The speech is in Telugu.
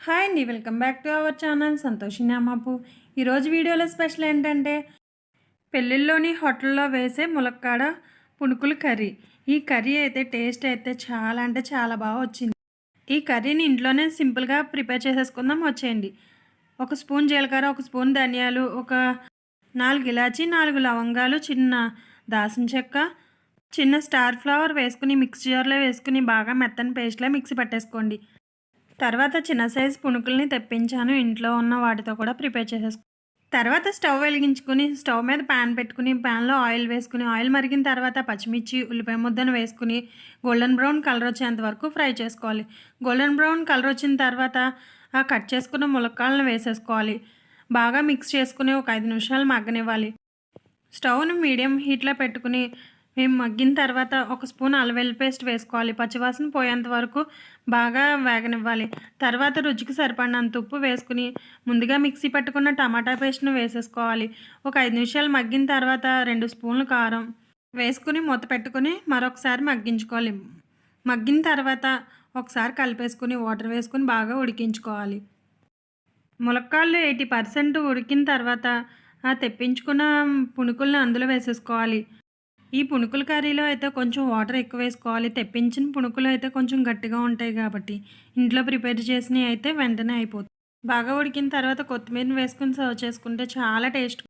హాయ్ అండి, welcome back to our channel Santoshini అమ్మపు. ఈరోజు వీడియోలో స్పెషల్ ఏంటంటే పెళ్ళిళ్ళలోని హోటల్లో వేసే ములక్కాడ పునుకుల కర్రీ. ఈ కర్రీ అయితే టేస్ట్ అయితే చాలా అంటే చాలా బాగా వచ్చింది. ఈ కర్రీని ఇంట్లోనే సింపుల్గా ప్రిపేర్ చేసేసుకుందాం, వచ్చేయండి. ఒక స్పూన్ జీలకర్ర, ఒక స్పూన్ ధనియాలు, ఒక 4 ఇలాచి, 4 లవంగాలు, చిన్న దాల్చిన చెక్క, చిన్న స్టార్ ఫ్లవర్ వేసుకుని మిక్సీ జార్లో వేసుకుని బాగా మెత్తని పేస్ట్లా మిక్సీ పట్టేసుకోండి. తర్వాత చిన్న సైజు పునుకుల్ని తెప్పించాను, ఇంట్లో ఉన్న వాటితో కూడా ప్రిపేర్ చేసేసుకున్నాను. తర్వాత స్టవ్ వెలిగించుకుని స్టవ్ మీద ప్యాన్ పెట్టుకుని ప్యాన్లో ఆయిల్ వేసుకుని ఆయిల్ మరిగిన తర్వాత పచ్చిమిర్చి, ఉల్లిపాయ ముద్దను వేసుకుని గోల్డెన్ బ్రౌన్ కలర్ వచ్చేంత వరకు ఫ్రై చేసుకోవాలి. గోల్డెన్ బ్రౌన్ కలర్ వచ్చిన తర్వాత ఆ కట్ చేసుకున్న ములక్కాడలను వేసేసుకోవాలి. బాగా మిక్స్ చేసుకుని ఒక 5 నిమిషాలు మగ్గనివ్వాలి. స్టవ్ను మీడియం హీట్లో పెట్టుకుని మేము మగ్గిన తర్వాత ఒక స్పూన్ అల్లం వెల్లుల్లి పేస్ట్ వేసుకోవాలి. పచ్చివాసన పోయేంత వరకు బాగా వేగనివ్వాలి. తర్వాత రుచికి సరిపడినంత ఉప్పు వేసుకుని ముందుగా మిక్సీ పట్టుకున్న టమాటా పేస్ట్ను వేసేసుకోవాలి. ఒక 5 నిమిషాలు మగ్గిన తర్వాత 2 స్పూన్లు కారం వేసుకుని మూత పెట్టుకుని మరొకసారి మగ్గించుకోవాలి. మగ్గిన తర్వాత ఒకసారి కలిపేసుకుని వాటర్ వేసుకుని బాగా ఉడికించుకోవాలి. ములక్కాడలు 80% ఉడికిన తర్వాత తెప్పించుకున్న పునుకుల్ని అందులో వేసేసుకోవాలి. ఈ పునుకుల కర్రీలో అయితే కొంచెం వాటర్ ఎక్కువ వేసుకోవాలి. తెప్పించిన పునుకులు అయితే కొంచెం గట్టిగా ఉంటాయి కాబట్టి ఇంట్లో ప్రిపేర్ చేసినవి అయితే వెంటనే అయిపోతుంది. బాగా ఉడికిన తర్వాత కొత్తిమీరని వేసుకుని సర్వ్ చేసుకుంటే చాలా టేస్ట్